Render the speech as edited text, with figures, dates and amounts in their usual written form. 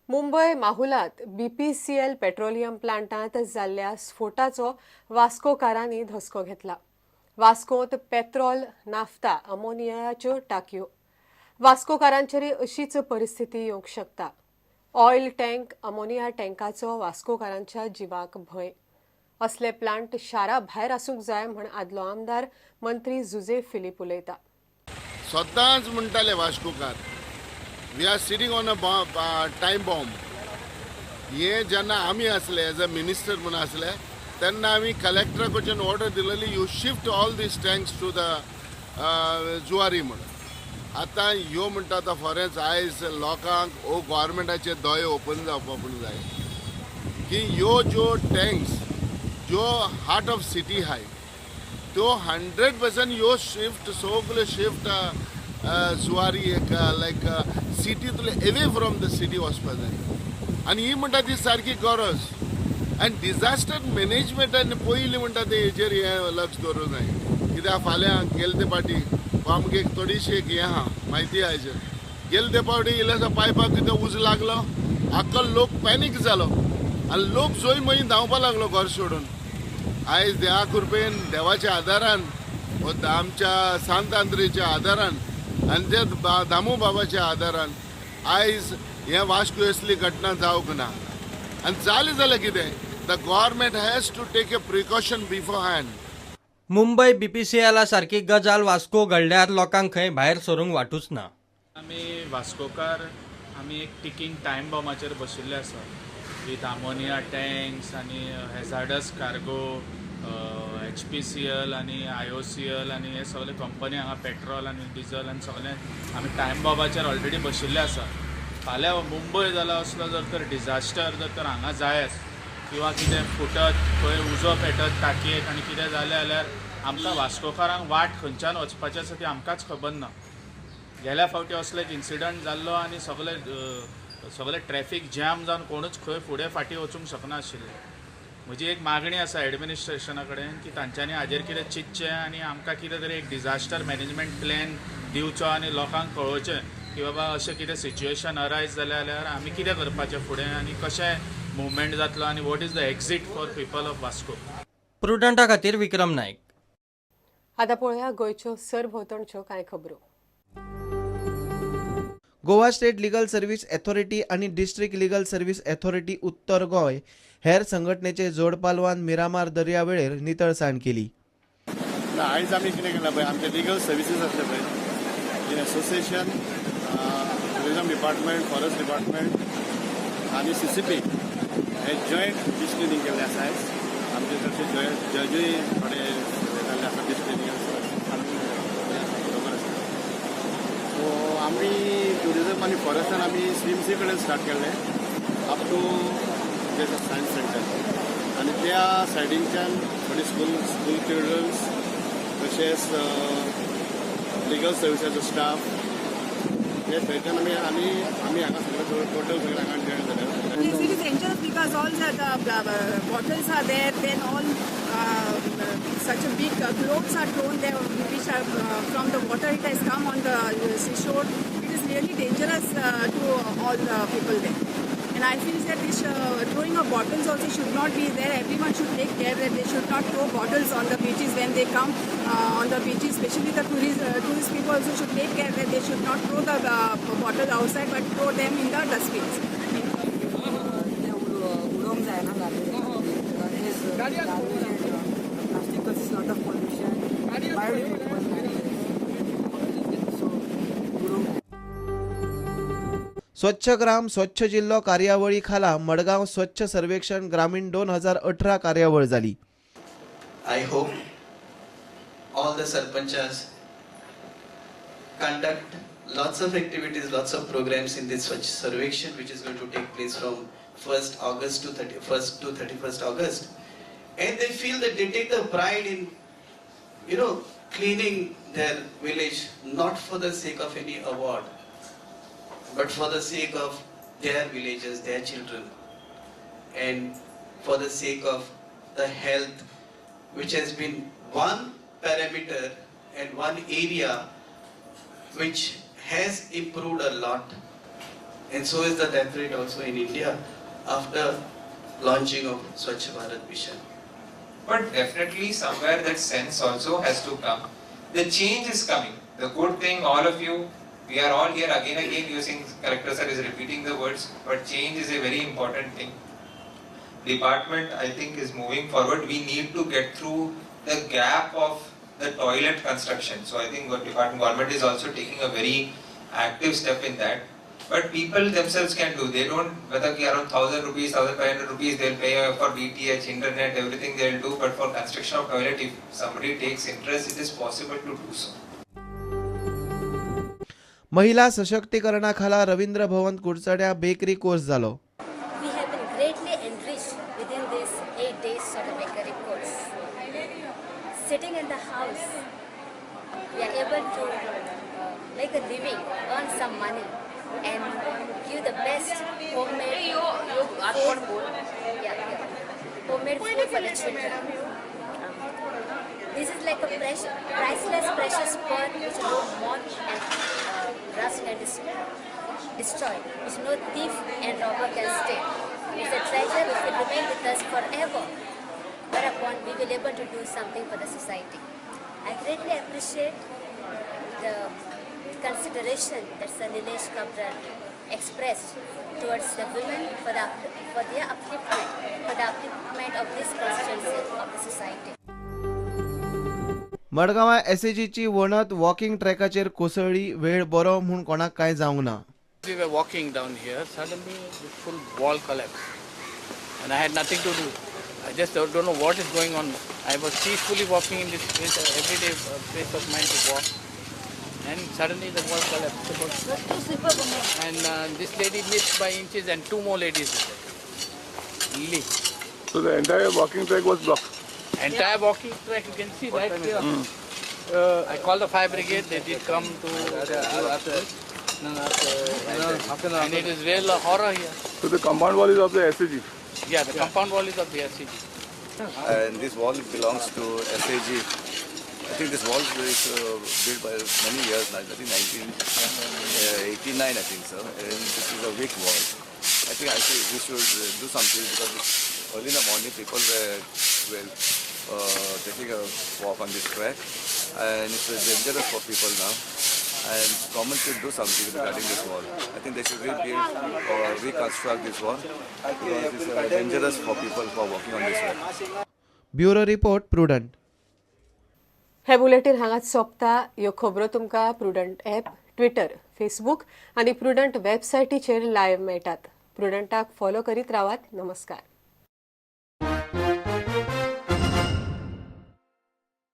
Mumbai माहुलात BPCL petroleum प्लांटात जाल्ल्या स्फोटाचो वास्कोकारांनी धसको घेतला. वास्कोंत petrol, naphtha, अमोनियाच्यो टाकयो. वास्कोकारांचेर अशीच परिस्थिती येवंक शकता. ऑयल टँक, अमोनिया टँकाचो वास्कोकारांच्या जिवाक भंय. असले प्लांट शारा भायर आसूंक जाय म्हण आदलो आमदार मंत्री जुजे फिलीप उलयता. सदांच म्हणटाले वास्कोकार we are sitting on a time bomb. हे जेन्ना आमी असले एज अ मिनिस्टर म्हूण असले तेन्ना आमी कलेक्टरा कडच्यान ऑर्डर दिलेली you shift all these tanks to the Zuari म्हणून. आतां ह्यो म्हणटा आतां फॉरेन्स आयज लोकांक ओ गव्हर्मेंटाचे दोळे ओपन जावपाक पूण जाय की ह्यो ज्यो टँक्स ज्यो हार्ट ऑफ सिटी आहाय त्यो 100% ह्यो शिफ्ट सगल्यो शिफ्ट जुवारी एक लायक सिटींतले एवे फ्रॉम द सिटी वचपाक जाय. आनी ही म्हणटा ती सारकी गरज. आनी डिजास्टर मॅनेजमेंटान पयलीं म्हणटा ते हेजेर हें लक्ष दवरूंक जाय. कित्याक फाल्यां गेले ते फाटी आमकां एक थोडीशी एक हें आहा म्हायती आहा हेजेर. गेले ते फावटी इल्लेसो पायपाक कितें उज लागलो आख्खो लोक पॅनीक जालो आनी लोक जोय मयी धांवपाक लागलो घर सोडून. आयज देवा कृपेन देवाच्या आदारान आमच्या सांत आंद्रेच्या आदारान आनी ते दामू बाबाच्या आदारान आयज हे वास्को असली घटना जावंक ना. आनी जालें जाल्यार कितें the government has to take a precaution beforehand. Mumbai BPCL सारखी गजाल वास्को घडल्यार लोकांक खंय भायर सरूंक वाटूच ना. आमी वास्कोकार आमी एक टिकींग टायम बॉमाचेर बशिल्ले आसा विथ अमोनिया टँक्स आनी हॅजार्डस कार्गो HPCL आनी IOCL आनी हे सगळे कंपनी हांगा पेट्रोल आनी डिझल आनी सगळे आमी टायम बॉमाचेर ऑलरेडी बशिल्ले आसा. फाल्यां मुंबय जाला असलो जर तर डिजास्टर जर तर हांगा जायच किंवा कितें फुटत खंय उजो पेटत टाकयेक आनी कितें जालें जाल्यार आमकां वास्कोकारांक वाट खंयच्यान वचपाचें आसा ती आमकांच खबर ना. गेल्या फावटी असलो एक इन्सिडंट जाल्लो आनी सगळे ट्रॅफीक जॅम जावन कोणूच खंय फुडें फाटीं वचूंक शकना आशिल्ले. म्हजी एक मागणी आसा एडमिनिस्ट्रेशना कडेन की तांच्यांनी हाजेर कितें चिंतचें आनी आमकां कितें तरी एक डिजास्टर मॅनेजमेंट प्लॅन दिवचो आनी लोकांक कळोवचें की बाबा अशें कितें सिच्युएशन अरायज जाल्यार आमी कितें करपाचें फुडें आनी कशें मुवमेंट जातलो आनी what is the exit for people of Vasco. प्रुडंटा खातीर विक्रम नायक. आतां पळोवया गोंयच्यो सरभोंवतणच्यो कांय खबरो. Goa state legal service authority आणि डिस्ट्रिक्ट लीगल सर्व्हिस ऑथॉरिटी उत्तर गोंय हेर संघटनेचे जोड पालवान मिरामार दर्यावेळेर नितळसाण केली. आयज आमी कितें केलां पळय आमचे लिगल सर्विसीस आसले पळय in association tourism department forest department आनी CCP हे जॉयंट डिश ट्रेनिंग केल्लें आसा आयज. आमचे तशे जजूय थोडे जाल्ले आसा डिश ट्रेनिंगाक बरोबर आसा. सो आमी टुरिझम आनी फॉरेस्टान आमी स्विम्सी कडेन स्टार्ट केल्लें अप टू सायन्स सेंटर आनी त्या सायडींच्यान थोडी स्कूल चिल्ड्रन्स तशेंच लिगल सर्विसाचो स्टाफ हे थंयच्यान आमी हांगा सगळे टोटल सगळे हांगा जॉयन जाल्यात. It's really dangerous because all the bottles are there, then all such a big globes are thrown there which are from the water it has come on the seashore. It is really dangerous to all the people there. And I feel that this throwing of bottles also should not be there. Everyone should take care that they should not throw bottles on the beaches when they come on the beaches. Especially the tourist people also should take care that they should not throw the bottle outside but throw them in the dustbins. उडोवंक जायना plastic causes lot of pollution biodegradable स्वच्छ ग्राम स्वच्छ जिल्लो कार्यावळी खाला मडगांव स्वच्छ सर्वेक्षण ग्रामीण 2018 कार्यावळ जाली. I hope all the sarpanchas conduct lots of activities, lots of programs in this Swachh Sarvekshan, which is going to take place from 1st August to 31st August, and they feel that they take the pride in, cleaning their village, not for the sake of any award, but for the sake of their villages, their children, and for the sake of the health, which has been one parameter and one area which has improved a lot and so is the death rate also in India after launching of Swachh Bharat Mission. But definitely somewhere that sense also has to come. The change is coming. The good thing, all of you, we are all here again using, Collector sir is repeating the words, but change is a very important thing. Department, I think, is moving forward. We need to get through the gap of the toilet construction. So I think government is also taking a very active step in that. But people themselves can do. They don't, whether around 1,000 rupees, 1,500 rupees, they'll pay for DTH, internet, everything they'll do. But for construction of toilet, if somebody takes interest, it is possible to do so. महिला सशक्तीकरणाखाला रवींद्र भवन कुडचड्या bakery course जालो. We have been greatly enriched within these 8 days of the bakery course. Sitting in the house, we are able to make a living, earn some money, and give the best homemade food. Homemade food for the children. This is like a priceless, precious pearl which no moth and rust can destroy, which no thief and robber can steal. It's a treasure which will remain with us forever, whereupon we will be able to do something for the society. I greatly appreciate the consideration that Sir Nilesh Kabra expressed towards the women for their upliftment of this constituency of the society. मडगांवां एसएजीची वणत walking ट्रॅकाचेर कोसळ्ळी. वेळ बरो म्हूण कोणाक कांय जावंक ना. We were walking down here, suddenly the full wall collapsed and I had nothing to do. I just don't know what is going on. I was peacefully walking in this place, everyday place of mine to walk, and suddenly the wall collapsed. And this lady missed by inches and two more ladies. Really. So the entire walking track was blocked? Entire walking track, you can see right there. I called the fire brigade, they did come to and it is real horror here. So the compound wall is of the SAG? Yeah, the compound wall is of the SAG. And this wall belongs to SAG. I think this wall is built by many years now. I think 1989, I think so. And this is a weak wall. I think we should do something because early in the morning people were taking a walk on this track, and it's dangerous for people now. And government should do something regarding this wall. I think they should rebuild or reconstruct this wall because it's dangerous for people who are walking on this track. Bureau report Prudent. हे bulletin हांगाच सोंपता. ह्यो खबरो तुमकां Prudent app, Twitter, Facebook आनी Prudent वेबसायटीचेर live मेळटात. प्रुडंटाक फॉलो करीत रावात. नमस्कार.